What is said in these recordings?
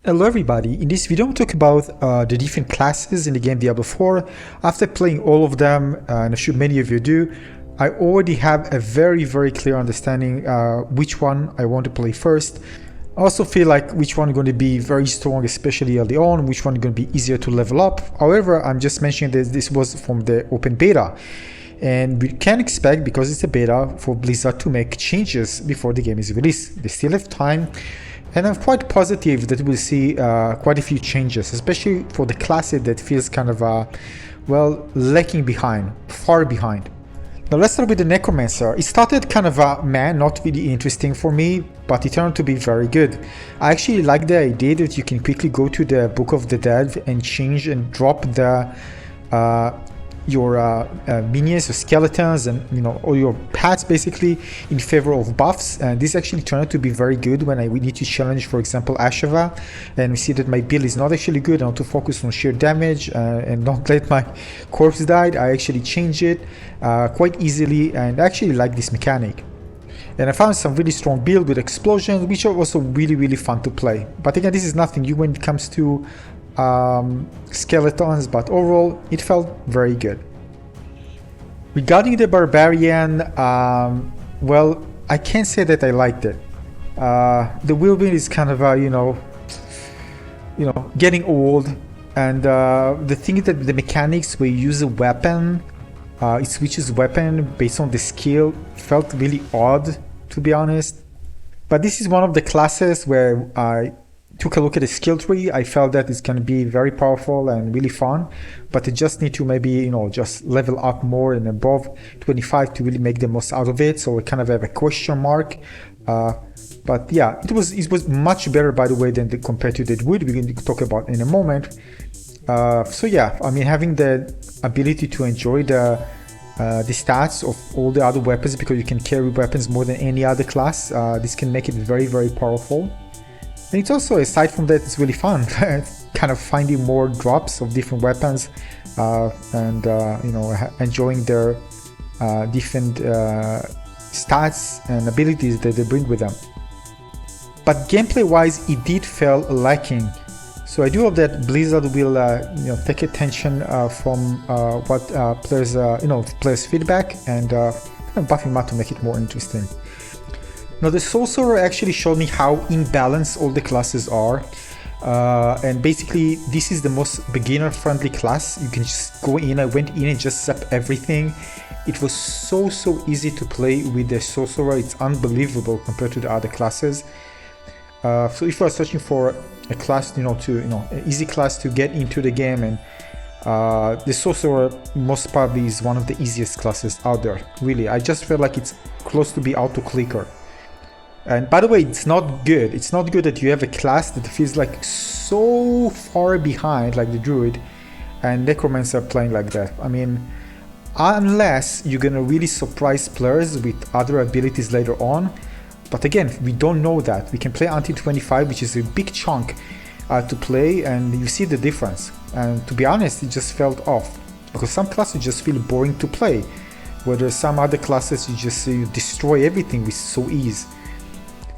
Hello everybody, in this video I'll talk about the different classes in the game Diablo 4. After playing all of them, and I'm sure many of you do, I already have a very clear understanding which one I want to play first. I also feel like which one is going to be very strong, especially early on, which one is going to be easier to level up. However, I'm just mentioning that this was from the open beta. And we can expect, because it's a beta, for Blizzard to make changes before the game is released. They still have time. And I'm quite positive that we'll see quite a few changes, especially for the classes that feels kind of, well, lacking behind, far behind. Now let's start with the Necromancer. It started kind of not really interesting for me, but it turned out to be very good. I actually like the idea that you can quickly go to the Book of the Dead and change and drop the your minions or skeletons and all your pets basically in favor of buffs, and this actually turned out to be very good when we need to challenge, for example, Ashava, and we see that my build is not actually good. I want to focus on sheer damage and not let my corpse die. I actually change it quite easily, and I actually like this mechanic. And I found some really strong build with explosions, which are also really fun to play. But again, this is nothing new when it comes to skeletons, but overall it felt very good. Regarding the Barbarian, well, I can't say that I liked it. The whirlwind is kind of getting old, and the thing is that the mechanics where you use a weapon, it switches weapon based on the skill, felt really odd, to be honest. But this is one of the classes where I took a look at the skill tree. I felt that it's going to be very powerful and really fun, but I just need to maybe just level up more and above 25 to really make the most out of it. So I kind of have a question mark, but yeah, it was much better, by the way, than compared to the Druid we're going to talk about in a moment. So yeah, I mean, having the ability to enjoy the stats of all the other weapons, because you can carry weapons more than any other class, this can make it very powerful. And it's also, aside from that, it's really fun kind of finding more drops of different weapons and enjoying their different stats and abilities that they bring with them. But gameplay wise, it did feel lacking. So I do hope that Blizzard will take attention from what players feedback and buff him up to make it more interesting. Now the Sorcerer actually showed me how imbalanced all the classes are, and basically this is the most beginner friendly class. You can just go in. I went in and just zap everything. It was so easy to play with the Sorcerer. It's unbelievable compared to the other classes. So if you are searching for a class, an easy class to get into the game, and the Sorcerer most probably is one of the easiest classes out there. Really, I just feel like it's close to be auto-clicker. And by the way, it's not good. It's not good that you have a class that feels like so far behind, like the Druid and Necromancer playing like that. I mean, unless you're gonna really surprise players with other abilities later on. But again, we don't know that. We can play until 25, which is a big chunk to play, and you see the difference. And to be honest, it just felt off, because some classes just feel boring to play, whereas some other classes you destroy everything with so ease.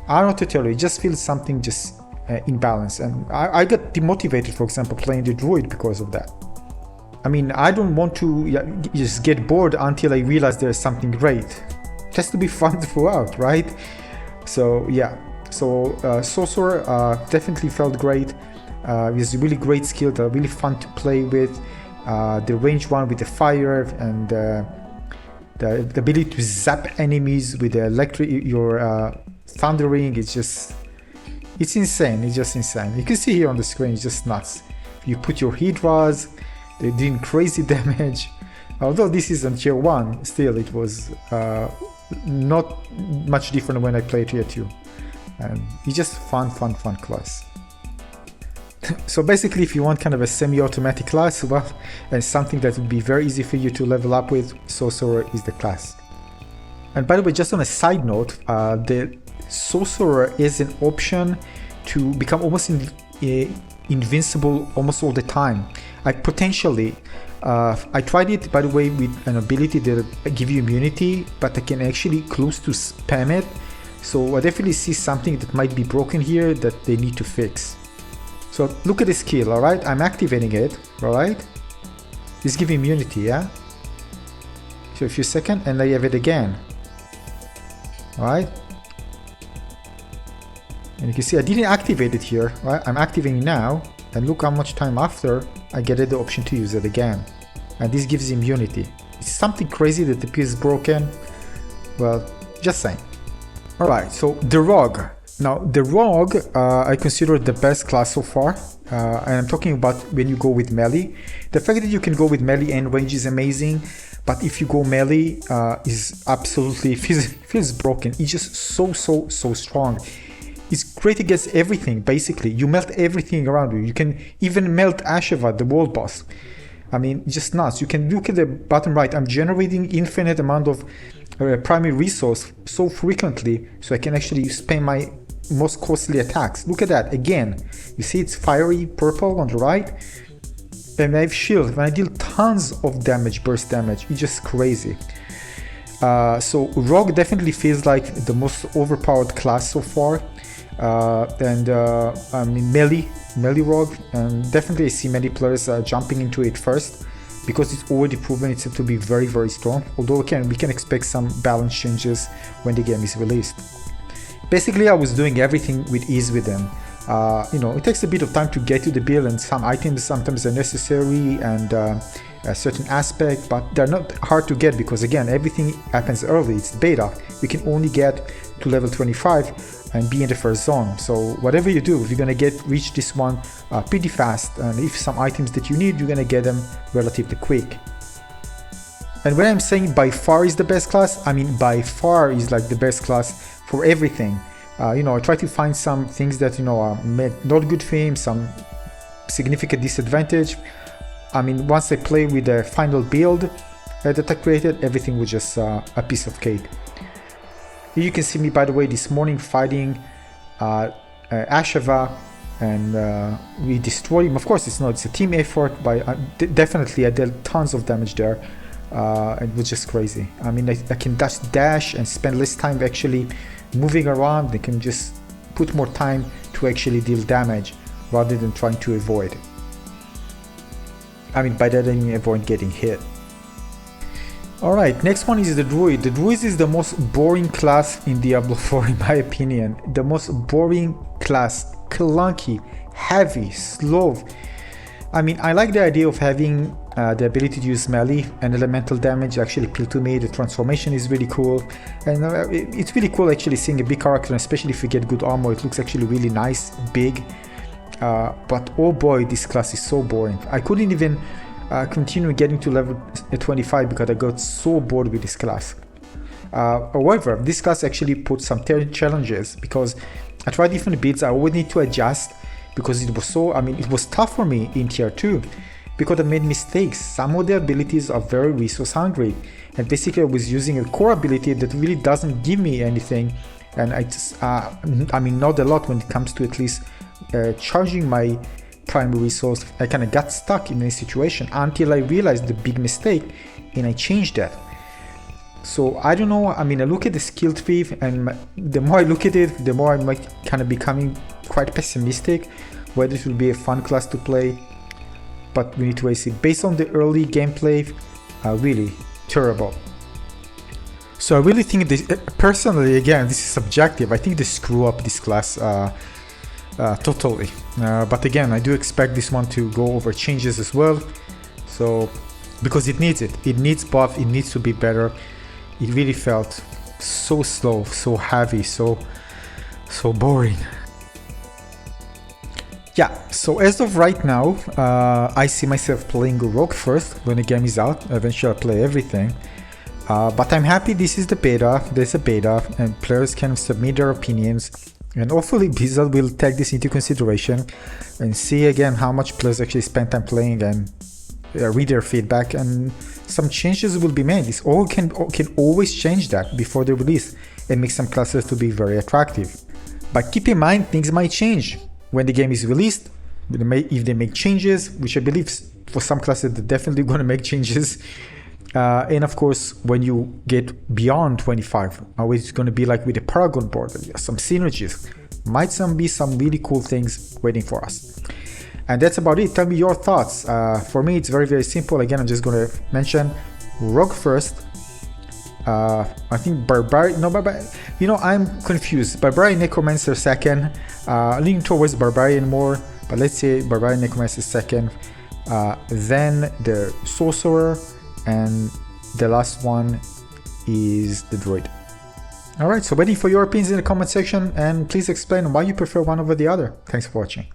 I don't know to tell you, it just feels something just imbalanced, and I got demotivated, for example, playing the Druid because of that. I mean, I don't want to just get bored until I realize there's something great. It has to be fun throughout, right? So yeah, so Sorcerer definitely felt great. It was a really great skill, really fun to play with. The range one with the fire and the ability to zap enemies with the electric, thundering, it's insane. It's just insane. You can see here on the screen, it's just nuts. You put your Hydras, they're doing crazy damage. Although this is on tier 1, still it was not much different when I played tier 2. And it's just fun class. So basically, if you want kind of a semi-automatic class, well, and something that would be very easy for you to level up with, Sorcerer is the class. And by the way, just on a side note, the Sorcerer is an option to become almost invincible almost all the time. Like potentially, I tried it, by the way, with an ability that give you immunity, but I can actually close to spam it. So I definitely see something that might be broken here that they need to fix. So look at the skill, alright? I'm activating it, alright? It's giving immunity, yeah? So a few seconds and I have it again. Alright? And you can see I didn't activate it here, right? I'm activating now, and look how much time after I get the option to use it again. And this gives immunity. It's something crazy that appears broken. Well, just saying. Alright, so the Rogue. Now, the Rogue, I consider the best class so far. And I'm talking about when you go with melee. The fact that you can go with melee and range is amazing. But if you go melee, is absolutely feels broken. It's just so strong. It's great against everything, basically. You melt everything around you. You can even melt Asheva, the world boss. I mean, just nuts. You can look at the bottom right. I'm generating infinite amount of primary resource so frequently, so I can actually spam my most costly attacks. Look at that, again. You see it's fiery purple on the right? And I have shield. When I deal tons of damage, burst damage, it's just crazy. So Rogue definitely feels like the most overpowered class so far. I mean melee Rogue, and definitely I see many players jumping into it first because it's already proven itself to be very strong, although we can expect some balance changes when the game is released. Basically I was doing everything with ease with them. You know, it takes a bit of time to get to the build, and some items sometimes are necessary and a certain aspect, but they're not hard to get because again everything happens early. It's beta. We can only get to level 25 and be in the first zone. So whatever you do, you're gonna reach this one pretty fast, and if some items that you need, you're gonna get them relatively quick. And when I'm saying by far is the best class, I mean by far is like the best class for everything. You know, I try to find some things that, you know, are not good for him, some significant disadvantage. I mean, once I play with the final build that I created, everything was just a piece of cake. Here you can see me, by the way, this morning fighting Asheva, and we destroyed him. Of course, it's a team effort, but definitely I dealt tons of damage there. It was just crazy. I mean, I can dash and spend less time actually moving around. They can just put more time to actually deal damage rather than trying to avoid. I mean, by that I mean avoid getting hit. Alright, next one is the Druid. The Druid is the most boring class in Diablo 4 in my opinion. The most boring class. Clunky, heavy, slow. I mean, I like the idea of having the ability to use melee and elemental damage actually appeal to me. The transformation is really cool, and it's really cool actually seeing a big character, especially if you get good armor. It looks actually really nice, big, but oh boy, this class is so boring. I couldn't even continue getting to level 25 because I got so bored with this class. However, this class actually put some challenges because I tried different builds. I always need to adjust because it was so, I mean, it was tough for me in tier 2 because I made mistakes. Some of the abilities are very resource hungry, and basically I was using a core ability that really doesn't give me anything, and I just, I mean, not a lot when it comes to at least charging my primary resource. I kind of got stuck in a situation until I realized the big mistake, and I changed that. So I don't know, I mean, I look at the skill tree, and the more I look at it, the more I'm like kind of becoming quite pessimistic whether it will be a fun class to play, but we need to wait. Based on the early gameplay, really terrible. So I really think this, personally, again, this is subjective, I think they screw up this class totally. But again, I do expect this one to go over changes as well. So, because it needs it. It needs buff, it needs to be better. It really felt so slow, so heavy, so boring. Yeah, so as of right now, I see myself playing Rogue first when the game is out. Eventually I'll play everything. But I'm happy this is the beta, there's a beta, and players can submit their opinions. And hopefully Blizzard will take this into consideration and see again how much players actually spend time playing and read their feedback, and some changes will be made. This all can always change that before the release and make some classes to be very attractive. But keep in mind, things might change when the game is released. If they make changes, which I believe for some classes they're definitely going to make changes. And of course, when you get beyond 25, how it's going to be like with the Paragon board, some synergies. Might be some really cool things waiting for us. And that's about it. Tell me your thoughts. For me, it's very simple. Again, I'm just going to mention Rogue first. I think Barbarian, no, you know, I'm confused. Barbarian Necromancer second, leaning towards Barbarian more, but let's say Barbarian Necromancer second, then the Sorcerer, and the last one is the Druid. Alright, so waiting for your opinions in the comment section, and please explain why you prefer one over the other. Thanks for watching.